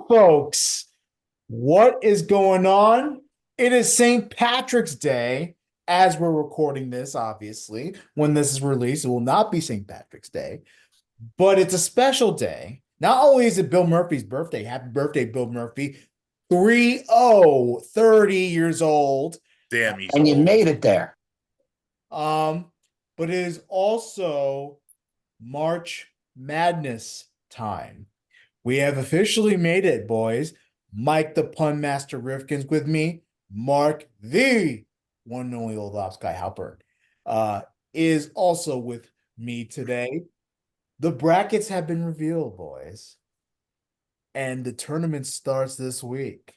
folks, what is going on? It is St. Patrick's Day as we're recording this, obviously. When this is released, it will not be St. Patrick's Day, but it's a special day. Not only is it Bill Murphy's birthday, happy birthday, Bill Murphy, 30 years old. Damn, he's And you old. made it there. Um, but it is also March Madness time. We have officially made it, boys. Mike the Pun Master Rifkin's with me. Mark the one and only old ops guy Halpern is also with me today. The brackets have been revealed, boys. And the tournament starts this week.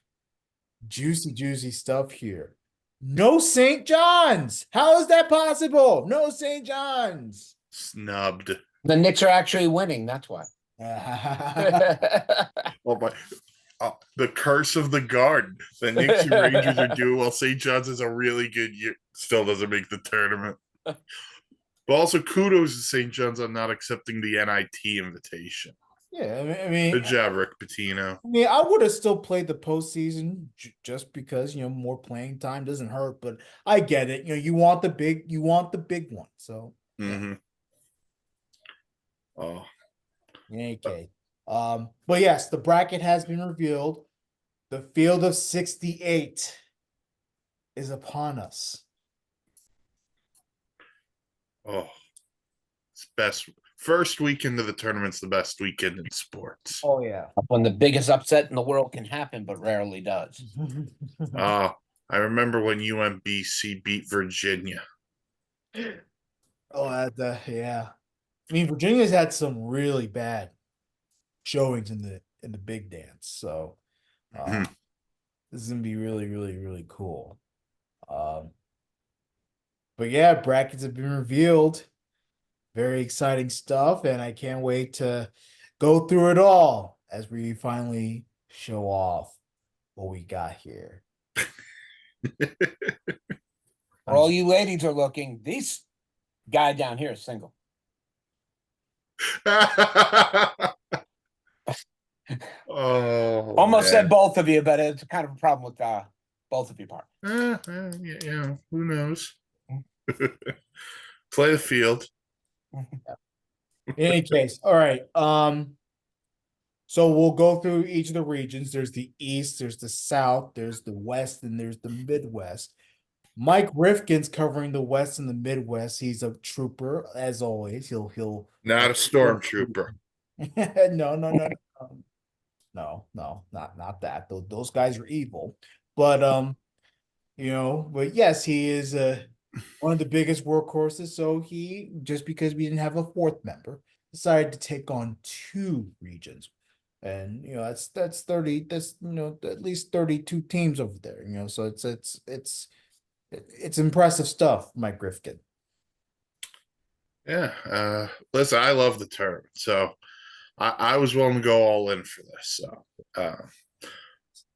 Juicy, juicy stuff here. No St. John's. How is that possible? No St. John's. Snubbed. The Knicks are actually winning. That's why. Oh my! The curse of the garden. The Knicks and Rangers are due. While St. John's is a really good year, still doesn't make the tournament. But also, kudos to St. John's on not accepting the NIT invitation. Yeah, I mean, Good job, Rick Pitino. I would have still played the postseason just because more playing time doesn't hurt. But I get it. You want the big one. So, Mm-hmm. Oh, in any case, but yes, the bracket has been revealed. The field of 68 is upon us. it's best first weekend of the tournament's the best weekend in sports. Oh yeah. When the biggest upset in the world can happen, but rarely does. I remember when UMBC beat Virginia. Oh, yeah. I mean, Virginia's had some really bad showings in the big dance, so this is gonna be really, really, really cool. But yeah, brackets have been revealed. Very exciting stuff, and I can't wait to go through it all as we finally show off what we got here. For all you ladies are looking, this guy down here is single. Oh, almost man. said both of you, but it's kind of a problem with both of you part. Yeah, who knows? Play the field. In any case, all right. So we'll go through each of the regions. There's the East, there's the South, there's the West, and there's the Midwest. Mike Rifkin's covering the West and the Midwest. He's a trooper, as always. He'll Not a stormtrooper. No, not that. Those guys are evil. But but yes, he is one of the biggest workhorses. So he, just because we didn't have a fourth member, decided to take on two regions. And that's 30, that's at least 32 teams over there. So it's impressive stuff, Mike Rifkin. Yeah. Listen, I love the tournament. So I was willing to go all in for this. So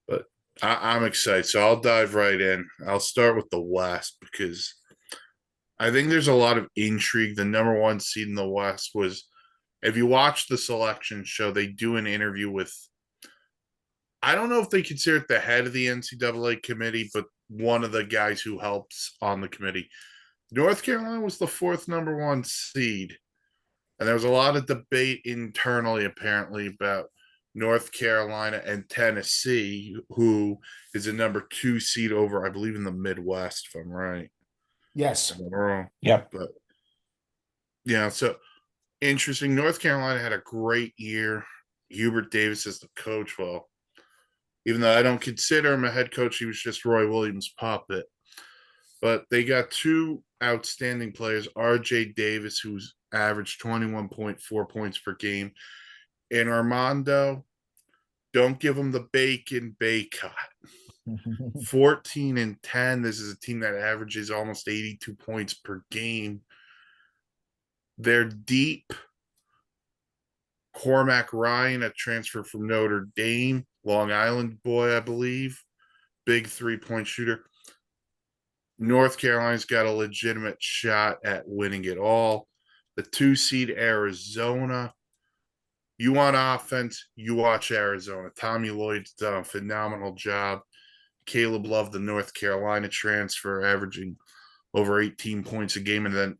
but I'm excited. So I'll dive right in. I'll start with the West because I think there's a lot of intrigue. The number one seed in the West was, if you watch the selection show, they do an interview with, I don't know if they consider it the head of the NCAA committee, but one of the guys who helps on the committee. North Carolina was the fourth number one seed. And there was a lot of debate internally, apparently, about North Carolina and Tennessee, who is a number two seed over, I believe, in the Midwest, if I'm right. Yes. If I'm wrong. Yep. But yeah, so interesting. North Carolina had a great year. Hubert Davis is the coach. Well, even though I don't consider him a head coach, he was just Roy Williams' puppet. But they got two outstanding players, RJ Davis, who's averaged 21.4 points per game, and Armando, don't give him the bacon Baycott. 14 and 10. This is a team that averages almost 82 points per game. They're deep. Cormac Ryan, a transfer from Notre Dame, Long Island boy, I believe. Big 3-point shooter. North Carolina's got a legitimate shot at winning it all. The 2 seed Arizona. You want offense, you watch Arizona. Tommy Lloyd's done a phenomenal job. Caleb Love, the North Carolina transfer, averaging over 18 points a game. And then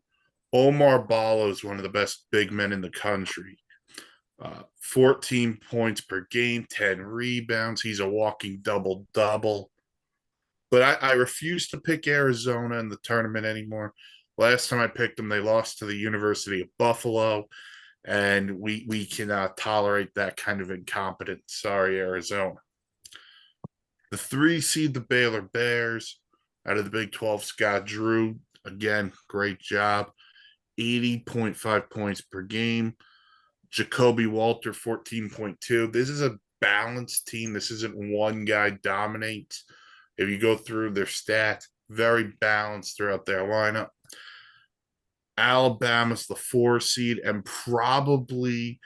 Omar Ballo is one of the best big men in the country. 14 points per game, 10 rebounds. He's a walking double-double. But I refuse to pick Arizona in the tournament anymore. Last time I picked them, they lost to the University of Buffalo, and we cannot tolerate that kind of incompetence. Sorry, Arizona. The 3 seed, the Baylor Bears, out of the Big 12, Scott Drew. Again, great job. 80.5 points per game. Jacoby Walter, 14.2. This is a balanced team. This isn't one guy dominates. If you go through their stats, very balanced throughout their lineup. Alabama's the 4 seed and probably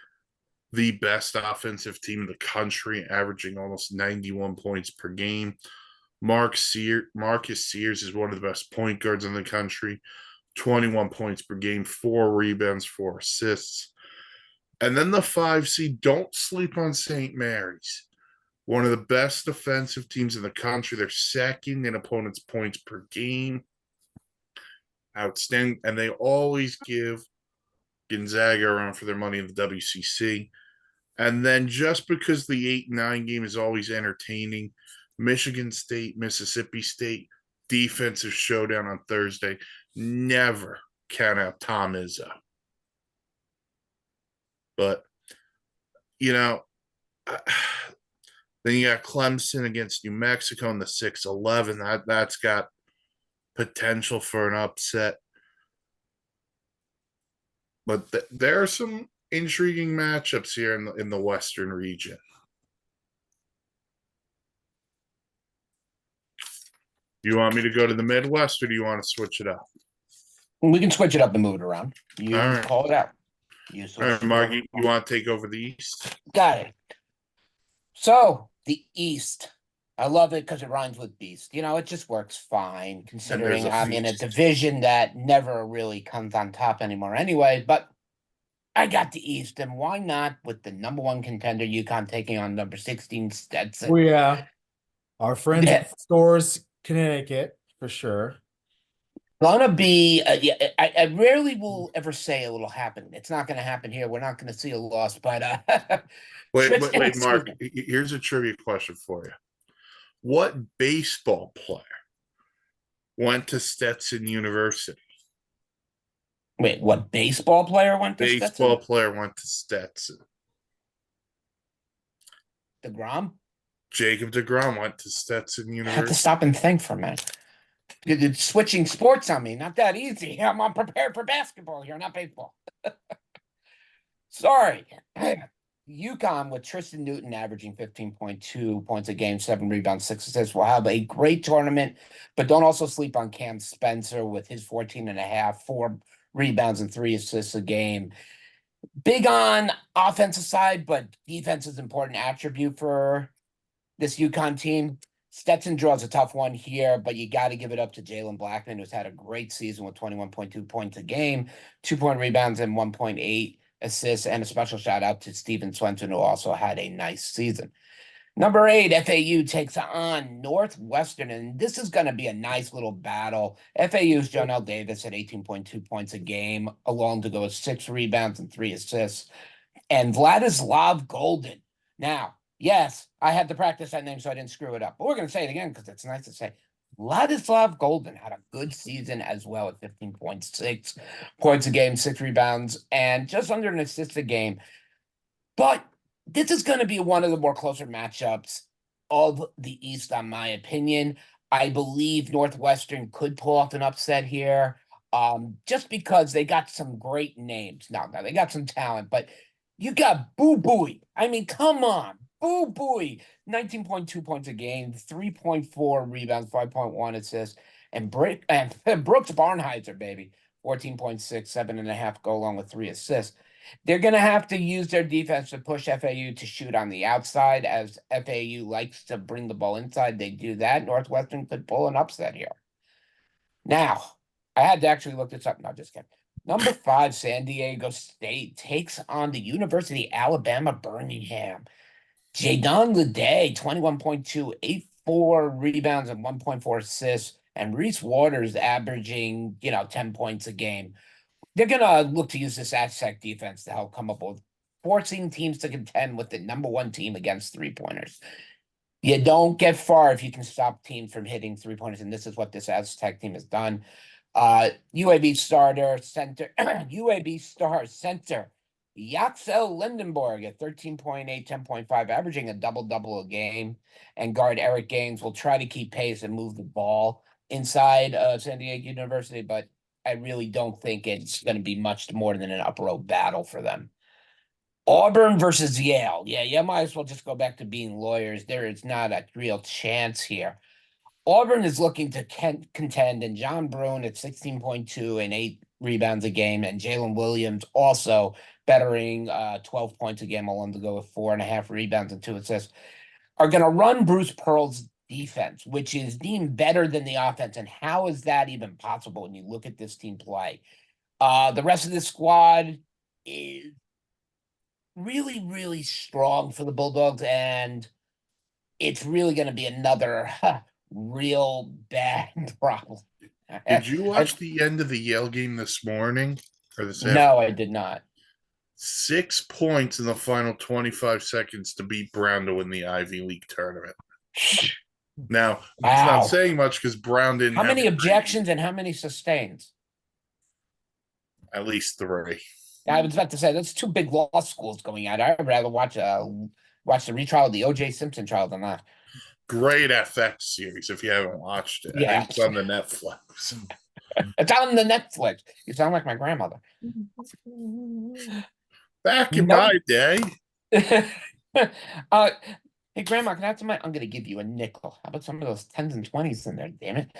the best offensive team in the country, averaging almost 91 points per game. Marcus Sears is one of the best point guards in the country, 21 points per game, 4 rebounds, 4 assists. And then the 5 seed, don't sleep on St. Mary's. One of the best defensive teams in the country. They're second in opponents' points per game. Outstanding. And they always give Gonzaga around for their money in the WCC. And then just because the 8-9 game is always entertaining, Michigan State, Mississippi State, defensive showdown on Thursday. Never count out Tom Izzo. But, you know, then you got Clemson against New Mexico in the 6-11. That's got potential for an upset. But there are some intriguing matchups here in the Western region. Do you want me to go to the Midwest, or do you want to switch it up? We can switch it up and move it around. You All right. call it out. You All switch right, it Mark, over. you want to take over the East? Got it. So the East, I love it because it rhymes with beast. You know, it just works fine considering a I'm in a feast. division that never really comes on top anymore anyway. But I got the East, and why not with the number 1 contender, UConn, taking on number 16 Stetson? Oh yeah, our friends Yeah. at Stores, Connecticut, for sure. Gonna be, yeah, I rarely will ever say it will happen. It's not going to happen here. We're not going to see a loss, but Wait, Mark. Here's a trivia question for you. What baseball player went to Stetson University? Wait, what baseball player went to Baseball Stetson? player went to Stetson. DeGrom? Jacob DeGrom went to Stetson I have to University. stop and think for a minute. You're switching sports on me. Not that easy. I'm unprepared for basketball here, not baseball. Sorry. UConn with Tristan Newton averaging 15.2 points a game, 7 rebounds, 6 assists will have a great tournament, but don't also sleep on Cam Spencer with his 14.5, 4 rebounds and 3 assists a game. Big on offensive side, but defense is an important attribute for this UConn team. Stetson draws a tough one here, but you got to give it up to Jalen Blackman, who's had a great season with 21.2 points a game, 2-point rebounds, and 1.8 assists, and a special shout out to Steven Swenson, who also had a nice season. Number 8, FAU takes on Northwestern, and this is going to be a nice little battle. FAU's Jonell Davis at 18.2 points a game, along to go with 6 rebounds and 3 assists, and Vladislav Golden. Now, yes, I had to practice that name so I didn't screw it up, but we're going to say it again because it's nice to say. Vladislav Golden had a good season as well at 15.6 points a game, 6 rebounds, and just under an assist a game. But this is going to be one of the more closer matchups of the East, in my opinion. I believe Northwestern could pull off an upset here, just because they got some great names. Now they got some talent, but you got Boo Booey. I mean, come on. Boo Booey. 19.2 points a game, 3.4 rebounds, 5.1 assists. And Brooks Barnheiser, baby. 14.6, 7.5 go along with 3 assists. They're going to have to use their defense to push FAU to shoot on the outside, as FAU likes to bring the ball inside. They do that. Northwestern could pull an upset here. Now, I had to actually look this up. No, just kidding. Number 5, San Diego State takes on the University of Alabama, Birmingham. Jadon Leday, 21.2, 8.4 rebounds and 1.4 assists. And Reese Waters averaging, 10 points a game. They're going to look to use this Aztec defense to help come up with forcing teams to contend with the number 1 team against three-pointers. You don't get far if you can stop teams from hitting three-pointers, and this is what this Aztec team has done. UAB starter center, UAB star center, Yaxel Lindenborg at 13.8, 10.5, averaging a double-double a game. And guard Eric Gaines will try to keep pace and move the ball inside San Diego University, but I really don't think it's going to be much more than an upper battle for them. Auburn versus Yale. Yeah, you might as well just go back to being lawyers. There is not a real chance here. Auburn is looking to contend, and John Brune at 16.2 and 8 rebounds a game, and Jalen Williams also bettering 12 points a game, along to go with 4.5 rebounds and 2 assists, are going to run Bruce Pearl's defense, which is deemed better than the offense. And how is that even possible when you look at this team play? The rest of the squad is really, really strong for the Bulldogs, and it's really going to be another real bad problem. Did you watch the end of the Yale game this morning or this No, afternoon? I did not. 6 points in the final 25 seconds to beat Brown to win the Ivy League tournament. Now, it's not Wow. saying much because Brown didn't How have many a great objections year. and how many sustains? At least 3. I was about to say that's 2 big law schools going at it. I'd rather watch the retrial of the O.J. Simpson trial than that. Great FX series if you haven't watched it. I Yeah. think it's on the Netflix. It's on the Netflix. You sound like my grandmother. Back in Nope. my day, Hey, Grandma, can I have some money? I'm going to give you a nickel. How about some of those 10s and 20s in there, damn it?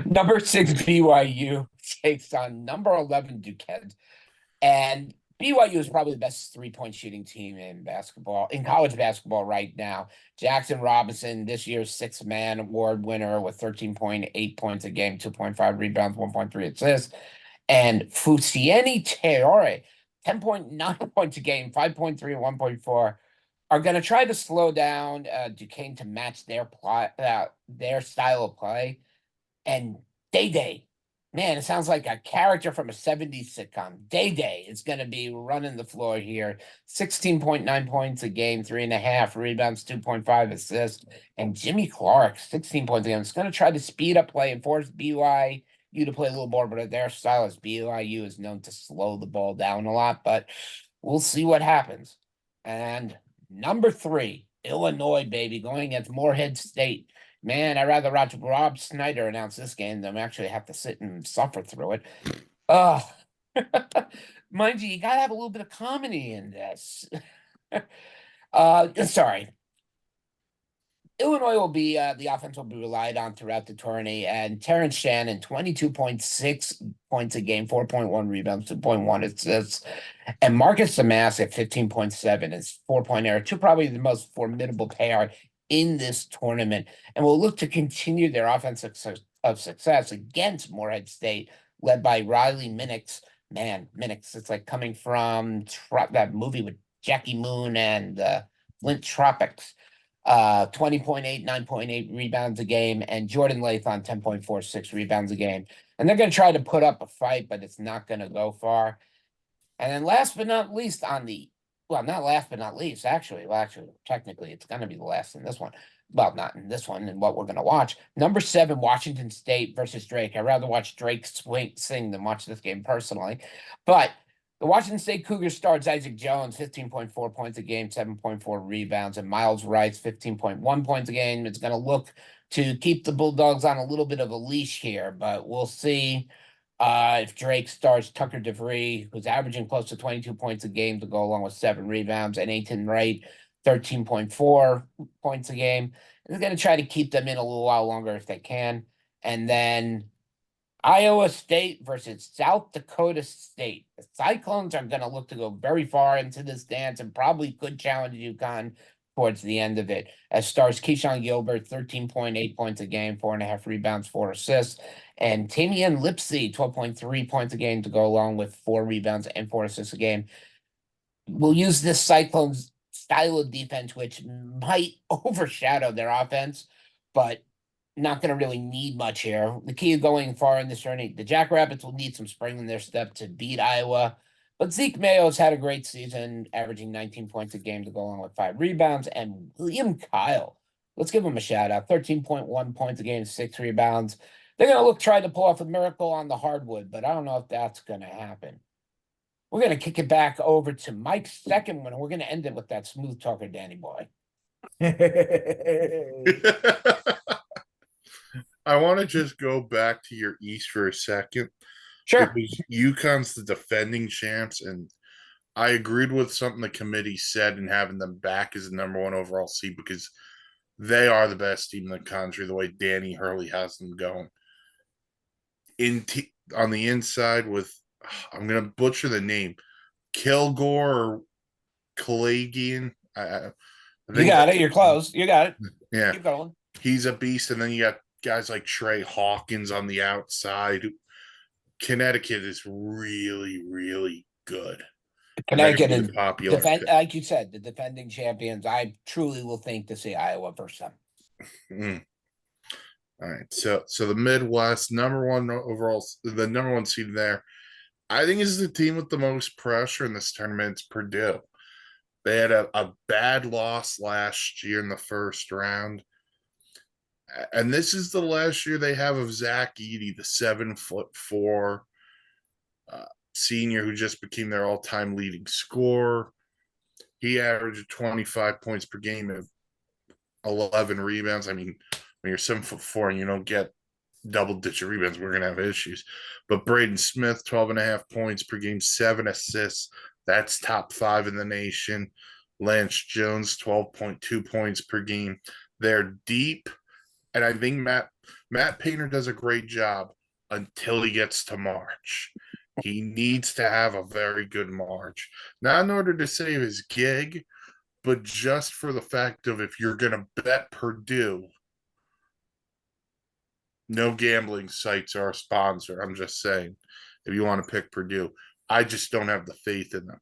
Number 6, BYU takes on number 11, Duquesne. And BYU is probably the best 3-point shooting team in college basketball right now. Jackson Robinson, this year's 6th man award winner with 13.8 points a game, 2.5 rebounds, 1.3 assists. And Fusieni Teore, 10.9 points a game, 5.3 and 1.4, are going to try to slow down Duquesne to match their style of play. And Day, man, it sounds like a character from a 70s sitcom. Day is going to be running the floor here. 16.9 points a game, 3.5 rebounds, 2.5 assists. And Jimmy Clark, 16 points a game. It's going to try to speed up play and force BYU to play a little more, but their style is BYU is known to slow the ball down a lot, but we'll see what happens. And number 3, Illinois, baby, going against Morehead State. Man, I'd rather watch Rob Snyder announce this game than actually have to sit and suffer through it. Mind you gotta have a little bit of comedy in this. Sorry. Illinois will be the offense will be relied on throughout the tourney, and Terrence Shannon, 22.6 points a game, 4.1 rebounds, 2.1 assists, and Marcus Damas at 15.7 is 4-point error, 2 probably the most formidable pair in this tournament, and will look to continue their offensive success against Morehead State, led by Riley Minix. Man, Minix, it's like coming from that movie with Jackie Moon and Flint Tropics. 20.8, 9.8 rebounds a game, and Jordan Lathon 10.46 rebounds a game. And they're going to try to put up a fight, but it's not going to go far. And then last but not least not last but not least, actually, technically it's going to be the last in this one. Well, not in this one, and what we're going to watch. Number 7, Washington State versus Drake. I'd rather watch Drake sing than watch this game personally. But the Washington State Cougars starts Isaac Jones, 15.4 points a game, 7.4 rebounds, and Miles Rice, 15.1 points a game. It's going to look to keep the Bulldogs on a little bit of a leash here, but we'll see if Drake starts Tucker DeVree, who's averaging close to 22 points a game to go along with 7 rebounds, and Aiton Wright, 13.4 points a game. And they're going to try to keep them in a little while longer if they can. And then Iowa State versus South Dakota State. The Cyclones are going to look to go very far into this dance and probably could challenge UConn towards the end of it. As stars Keyshawn Gilbert, 13.8 points a game, 4.5 rebounds, 4 assists. And Tamian Lipsey, 12.3 points a game to go along with 4 rebounds and 4 assists a game. We'll use this Cyclones style of defense, which might overshadow their offense, but not going to really need much here. The key of going far in this journey, the Jackrabbits will need some spring in their step to beat Iowa. But Zeke Mayo's had a great season, averaging 19 points a game to go along with 5 rebounds. And William Kyle, let's give him a shout out. 13.1 points a game, 6 rebounds. They're going to try to pull off a miracle on the hardwood, but I don't know if that's going to happen. We're going to kick it back over to Mike's second one. We're going to end it with that smooth talker, Danny Boy. I want to just go back to your East for a second. Sure. Because UConn's the defending champs, and I agreed with something the committee said in having them back as the #1 overall seed because they are the best team in the country, the way Danny Hurley has them going. On the inside with, I'm going to butcher the name, Kilgore or Kalagian. You got it. You're close. You got it. Yeah. Keep going. He's a beast. And then you got guys like Trey Hawkins on the outside. Connecticut is really, really good. Connecticut is popular. like you said, the defending champions. I truly will think to see Iowa versus them. All right. So the Midwest, #1 overall, the #1 seed there. I think is the team with the most pressure in this tournament. It's Purdue. They had a bad loss last year in the first round. And this is the last year they have of Zach Edey, the 7'4" senior who just became their all-time leading scorer. He averaged 25 points per game and 11 rebounds. I mean, when you're 7'4" and you don't get double-digit rebounds, we're gonna have issues. But Braden Smith, 12.5 points per game, 7 assists. That's top 5 in the nation. Lance Jones, 12.2 points per game. They're deep. And I think Matt Painter does a great job until he gets to March. He needs to have a very good March. Not in order to save his gig, but just for the fact of if you're going to bet Purdue, no gambling sites are a sponsor. I'm just saying, if you want to pick Purdue, I just don't have the faith in them.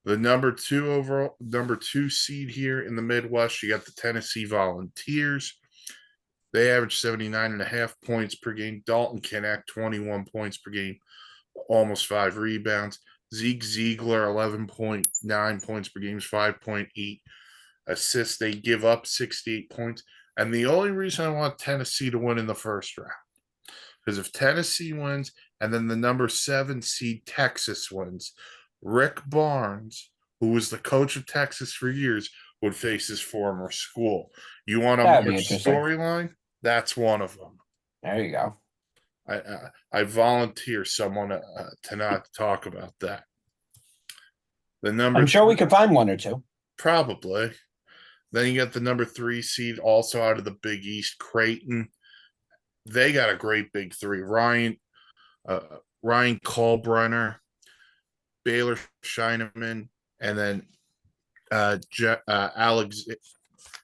The #2 seed here in the Midwest, you got the Tennessee Volunteers. They average 79.5 points per game. Dalton Knecht, 21 points per game, almost 5 rebounds. Zeke Ziegler, 11.9 points per game, 5.8 assists. They give up 68 points. And the only reason I want Tennessee to win in the first round, because if Tennessee wins and then the #7 seed Texas wins, Rick Barnes, who was the coach of Texas for years, would face his former school. You want a March storyline? That's one of them. There you go. I volunteer someone to not talk about that. I'm sure we could find one or two. Probably. Then you got the #3 seed also out of the Big East, Creighton. They got a great big 3. Ryan Kalbrenner, Baylor Scheineman, and then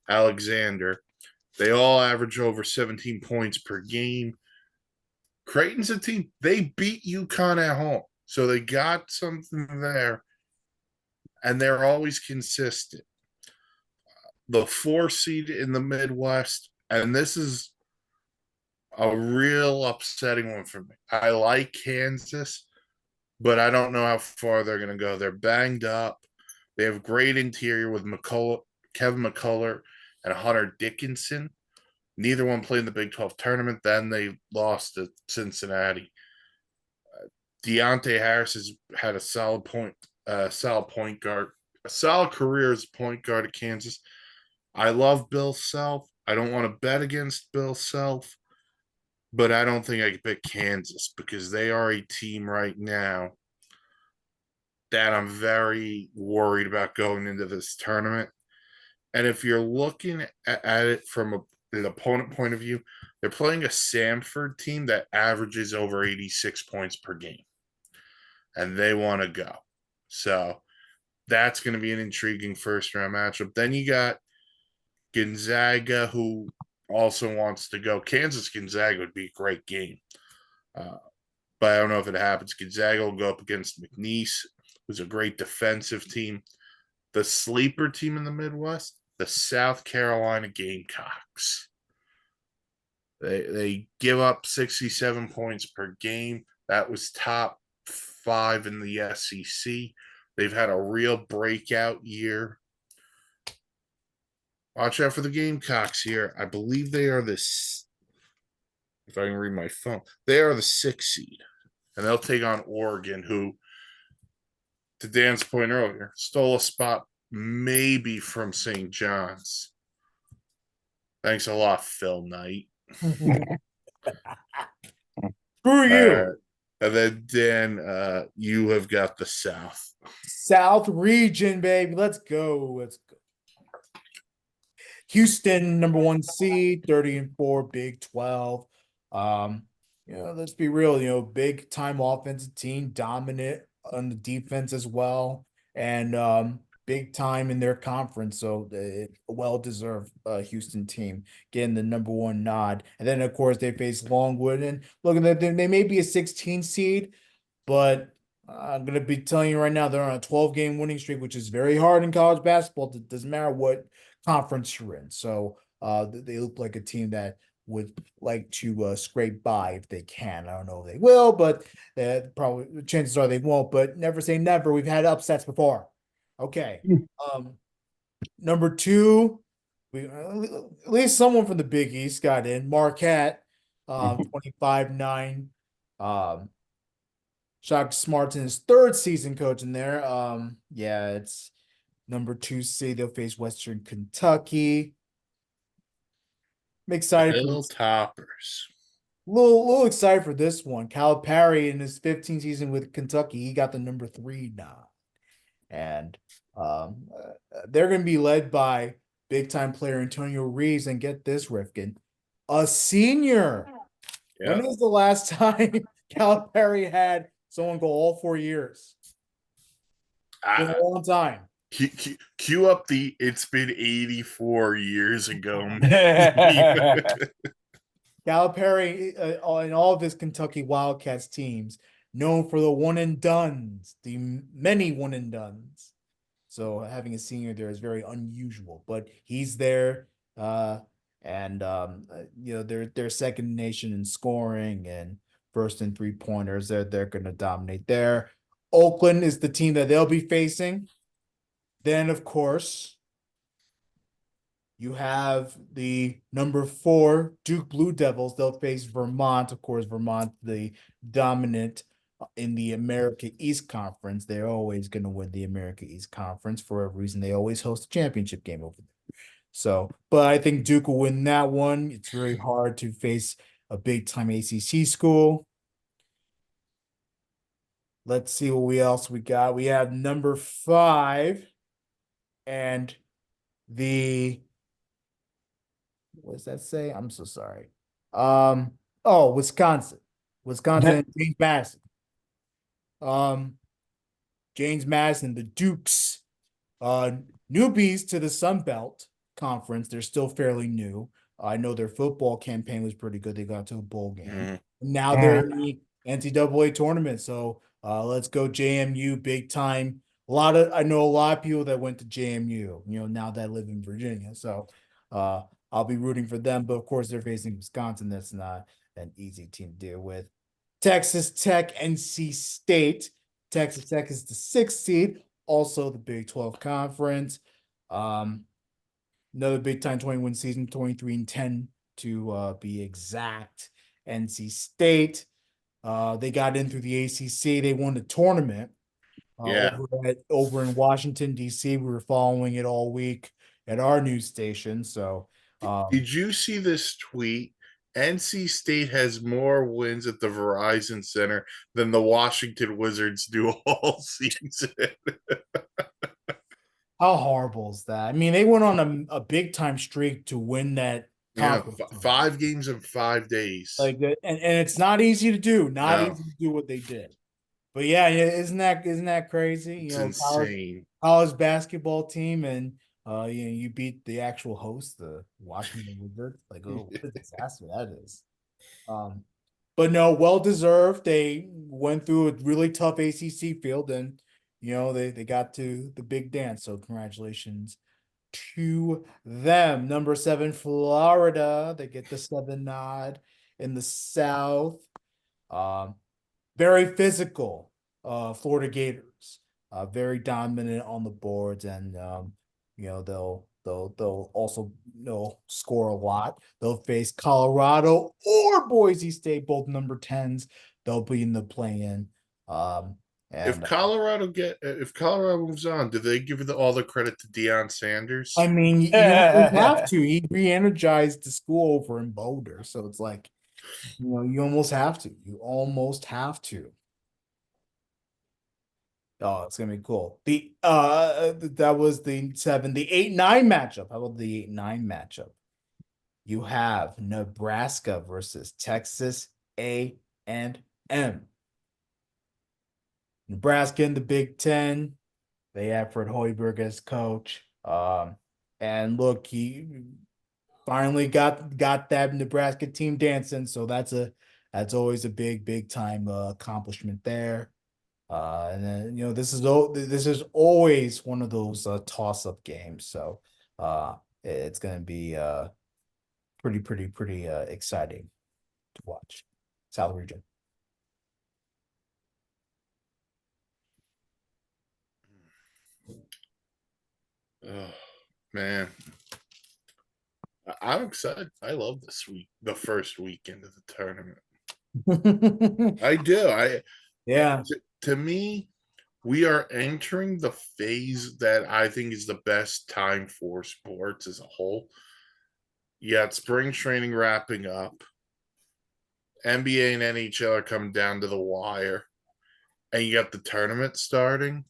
Alexander. They all average over 17 points per game. Creighton's a team, they beat UConn at home. So they got something there. And they're always consistent. The 4 seed in the Midwest, and this is a real upsetting one for me. I like Kansas, but I don't know how far they're going to go. They're banged up. They have great interior with Kevin McCullough and Hunter Dickinson. Neither one played in the Big 12 tournament. Then they lost to Cincinnati. Deontay Harris has had a solid point guard, a solid career as a point guard at Kansas. I love Bill Self. I don't want to bet against Bill Self, but I don't think I could pick Kansas because they are a team right now that I'm very worried about going into this tournament. And if you're looking at it from an opponent point of view, they're playing a Samford team that averages over 86 points per game. And they want to go. So that's going to be an intriguing first round matchup. Then you got Gonzaga, who also wants to go. Kansas Gonzaga would be a great game. But I don't know if it happens. Gonzaga will go up against McNeese, who's a great defensive team. The sleeper team in the Midwest, the South Carolina Gamecocks. They give up 67 points per game. That was top 5 in the SEC. They've had a real breakout year. Watch out for the Gamecocks here. I believe they are this. If I can read my phone, they are the 6th seed, and they'll take on Oregon, who, to Dan's point earlier, stole a spot maybe from St. John's. Thanks a lot, Phil Knight. Screw you. And then Dan, you have got the South. South region, baby. Let's go. Let's go. Houston, number 1 seed, 30-4, Big 12. Let's be real, big time offensive team, dominant on the defense as well, and big time in their conference. So a well-deserved Houston team getting the number 1 nod. And then of course they face Longwood, and look at that, they may be a 16 seed, but I'm gonna be telling you right now, they're on a 12-game winning streak, which is very hard in college basketball. It doesn't matter what conference you're in. So they look like a team that would like to scrape by if they can. I don't know if they will, but probably chances are they won't. But never say never. We've had upsets before. Okay. Number 2, we at least someone from the Big East got in. Marquette, 25-9. Shaka Smart's in his 3rd season coaching there. Yeah, it's number 2 seed. They'll face Western Kentucky. I'm excited for Little this. toppers. Little excited for this one. Calipari in his 15th season with Kentucky, he got the number 3 nod. And they're going to be led by big time player Antonio Reeves, and get this, Rifkin, a senior. Yeah. When was the last time Calipari had someone go all 4 years? Been a long time. Cue up the "It's been 84 years ago." Calipari in all of his Kentucky Wildcats teams, known for the one and dones, the many one and dones. So having a senior there is very unusual, but he's there, and they're second nation in scoring and first in 3-pointers. They're going to dominate there. Oakland is the team that they'll be facing. Then, of course, you have the number 4 Duke Blue Devils. They'll face Vermont. Of course, Vermont, the dominant in the America East Conference. They're always going to win the America East Conference for a reason. They always host a championship game over there. So, but I think Duke will win that one. It's very hard to face a big-time ACC school. Let's see what else we got. We have number 5 and what does that say? I'm so sorry. Wisconsin. Wisconsin, James Madison. James Madison, the Dukes, newbies to the Sun Belt Conference. They're still fairly new. I know their football campaign was pretty good. They got to a bowl game. Now they're in the NCAA tournament. So let's go JMU, big time. I know a lot of people that went to JMU, now that I live in Virginia. So I'll be rooting for them. But of course, they're facing Wisconsin. That's not an easy team to deal with. Texas Tech, NC State. Texas Tech is the 6th seed, also the Big 12 Conference. Another big time 21 season, 23-10 to be exact. NC State. They got in through the ACC. They won the tournament. Over in Washington, D.C. We were following it all week at our news station. So, did you see this tweet? NC State has more wins at the Verizon Center than the Washington Wizards do all season. How horrible is that? I mean, they went on a big time streak to win that conference. 5 games in 5 days. And it's not easy to do. Not easy to do what they did. But yeah, isn't that crazy? It's insane. College basketball team, and you beat the actual host, the Washington Wizards. Like, oh, what a disaster that is. Um, but no, well deserved. They went through a really tough ACC field, and they got to the big dance. So congratulations to them. Number 7, Florida. They get the 7 nod in the South. Um, Very physical, Florida Gators. Very dominant on the boards, and they'll also score a lot. They'll face Colorado or Boise State, both number 10s. They'll be in the play-in. If And if Colorado moves on, do they give all the credit to Deion Sanders? I mean, you almost have to. He re-energized the school over in Boulder, so it's like, you almost have to. You almost have to. Oh, it's gonna be cool. That was the 7, the 8-9 matchup. How about the 8-9 matchup? You have Nebraska versus Texas A&M. Nebraska in the Big Ten. They have Fred Hoiberg as coach. And look, he finally got that Nebraska team dancing. So that's always a big time accomplishment there. And then this is always one of those toss-up games. So it's gonna be pretty exciting to watch. South region. Oh, man. I'm excited. I love this week, the first weekend of the tournament. I do. Yeah. To me, we are entering the phase that I think is the best time for sports as a whole. You got spring training wrapping up. NBA and NHL are coming down to the wire. And you got the tournament starting.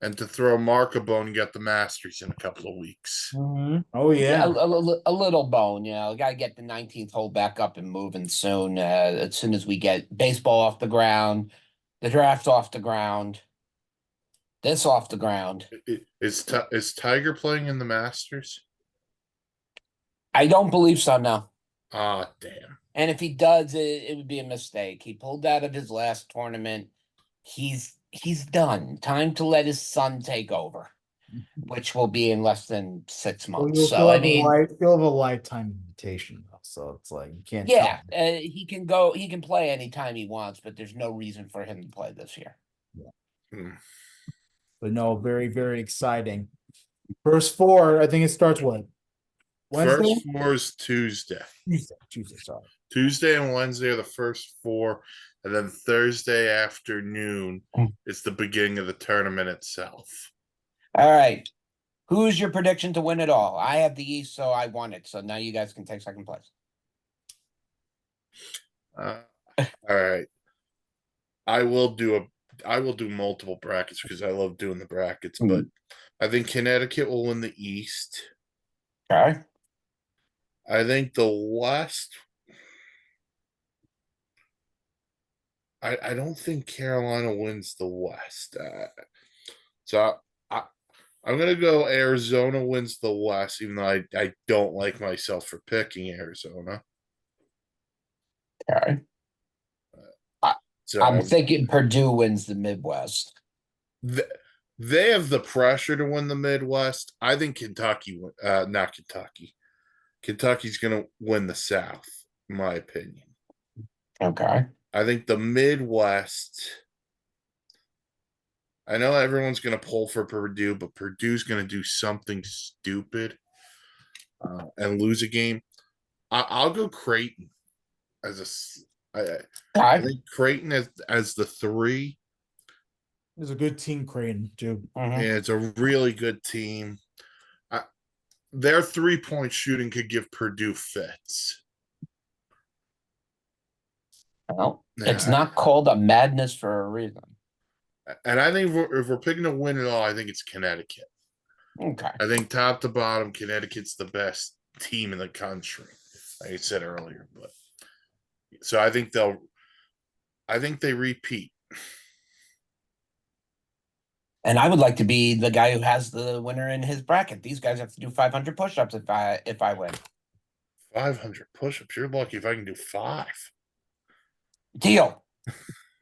And to throw Mark a bone, you got the Masters in a couple of weeks. Oh Yeah, yeah. a little bone, got to get the 19th hole back up and moving soon. As soon as we get baseball off the ground, the draft off the ground, this off the ground. Is Tiger playing in the Masters? I don't believe so, no. Ah, damn. And if he does, it would be a mistake. He pulled out of his last tournament. He's done. Time to let his son take over, which will be in less than 6 months. You'll So I mean, still have a lifetime invitation though. So it's like you can't tell yeah, he can play anytime he wants, but there's no reason for him to play this year. Yeah. Hmm. But no, very exciting. First 4, I think it starts what? Wednesday? First 4 is Tuesday. Tuesday, sorry. Tuesday and Wednesday are the first 4. And then Thursday afternoon is the beginning of the tournament itself. All right. Who's your prediction to win it all? I have the East, so I won it. So now you guys can take second place. All right. I will do multiple brackets because I love doing the brackets, but I think Connecticut will win the East. Okay. I think the West. I don't think Carolina wins the West. So I'm gonna go Arizona wins the West, even though I don't like myself for picking Arizona. Okay. So I'm thinking Purdue wins the Midwest. they have the pressure to win the Midwest. I think Kentucky, not Kentucky. Kentucky's going to win the South, in my opinion. Okay. I think the Midwest. I know everyone's going to pull for Purdue, but Purdue's going to do something stupid and lose a game. I'll go Creighton as I think Creighton as the 3. It's a good team, Creighton, too. And it's a really good team. Their 3-point shooting could give Purdue fits. Well, it's not called a madness for a reason. And I think if we're picking to win it all, I think it's Connecticut. Okay. I think top to bottom, Connecticut's the best team in the country, like I said earlier. But so I think they repeat. And I would like to be the guy who has the winner in his bracket. These guys have to do 500 push-ups if I win. 500 push-ups. You're lucky if I can do 5. Deal.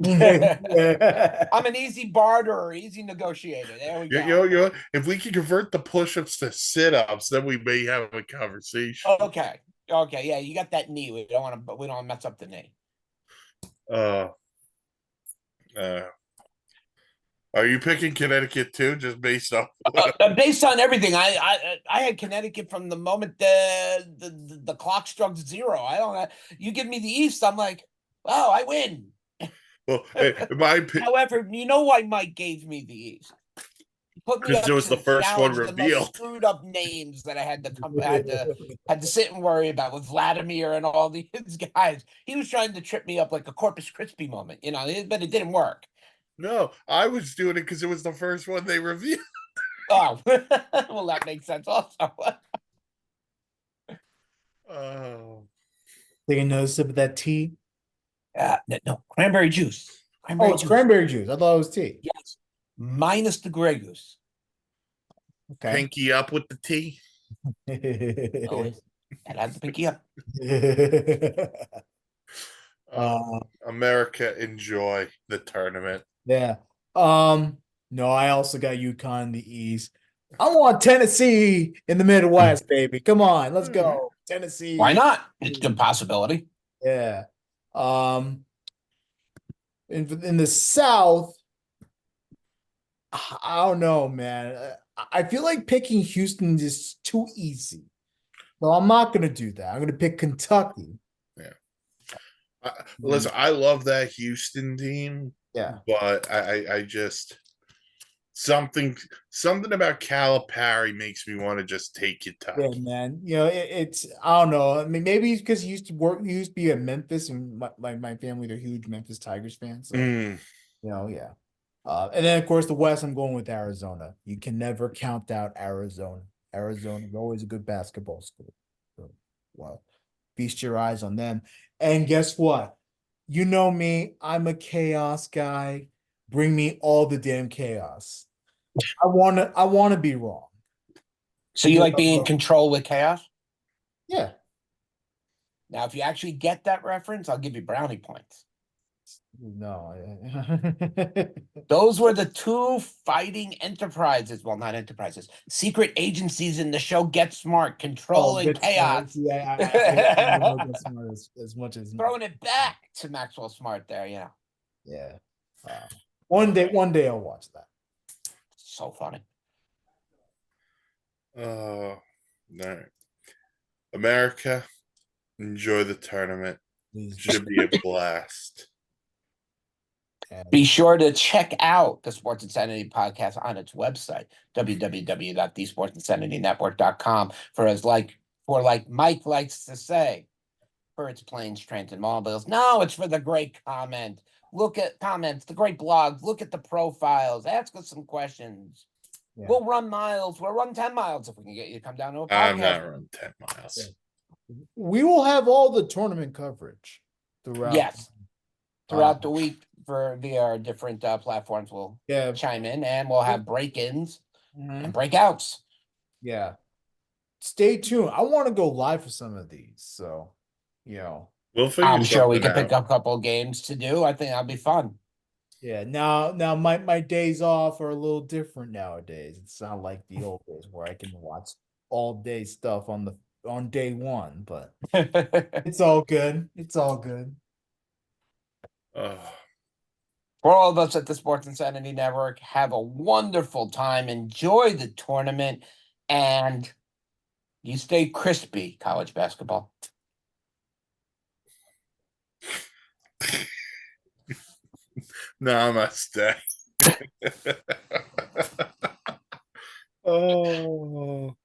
Yeah. I'm an easy barterer, easy negotiator. There we go. If we can convert the push-ups to sit-ups, then we may have a conversation. Okay. Okay. Yeah, you got that knee. We don't want to mess up the knee. Uh, uh, are you picking Connecticut too, just based off? Based on everything, I had Connecticut from the moment the clock struck 0. I don't know. You give me the East, I'm like, wow, I win. Well, However, you know why Mike gave me the East? He put me because up it was to the first one challenge the most revealed. screwed up names that I had to sit and worry about with Vladimir and all these guys. He was trying to trip me up like a Corpus Christi moment, but it didn't work. No, I was doing it because it was the first one they revealed. Oh, well, that makes sense also. Oh, Taking another sip of that tea. No, cranberry juice. Oh, Cranberry it's juice. cranberry juice. I thought it was tea. Yes. Minus the Grey Goose. Okay. pinky up with the tea. Always. And have the pinky up. Uh, America, enjoy the tournament. yeah. No, I also got UConn in the East. I want Tennessee in the Midwest, baby. Come on, let's go. Tennessee. Why not? It's a good possibility. Yeah. Um, in the South, I don't know, man. I feel like picking Houston is too easy. So I'm not gonna do that. I'm gonna pick Kentucky. Listen, I love that Houston team, Yeah. but I just something about Calipari makes me want to just take Kentucky. Yeah, man. It's I don't know. I mean, maybe it's because he used to work. He used to be at Memphis, and my family they're huge Memphis Tigers fans. So yeah. And then of course the West, I'm going with Arizona. You can never count out Arizona. Arizona is always a good basketball school. So, well, feast your eyes on them. And guess what? You know me. I'm a chaos guy. Bring me all the damn chaos. I wanna be wrong. So you like being in control with chaos? Yeah. Now, if you actually get that reference, I'll give you brownie points. No. Those were the two fighting enterprises. Well, not enterprises, secret agencies in the show Get Smart, Control and Get Smart. Chaos. Yeah, I know Get Smart as much as Throwing it back to Maxwell Smart there, yeah. One day I'll watch that. So funny. No. America, enjoy the tournament. Should be a blast. Be sure to check out the Sports Insanity podcast on its website, www.thesportsinsanitynetwork.com, for Mike likes to say, for its planes, trains, and automobiles. No, it's for the great comment. Look at comments, the great blogs. Look at the profiles. Ask us some questions. Yeah. We'll run miles. We'll run 10 miles if we can get you to come down to a podcast. I'm not running 10 miles. Yeah. We will have all the tournament coverage throughout. Yes. Throughout the week via our different platforms. We'll chime in and we'll have break-ins and breakouts. Yeah. Stay tuned. I want to go live for some of these. So, we'll figure I'm sure we something can pick out. up a couple of games to do. I think that'll be fun. Yeah. Now my days off are a little different nowadays. It's not like the old days where I can watch all day stuff on day one, but it's all good. It's all good. For all of us at the Sports Insanity Network, have a wonderful time. Enjoy the tournament, and you stay crispy, college basketball. Namaste. Oh.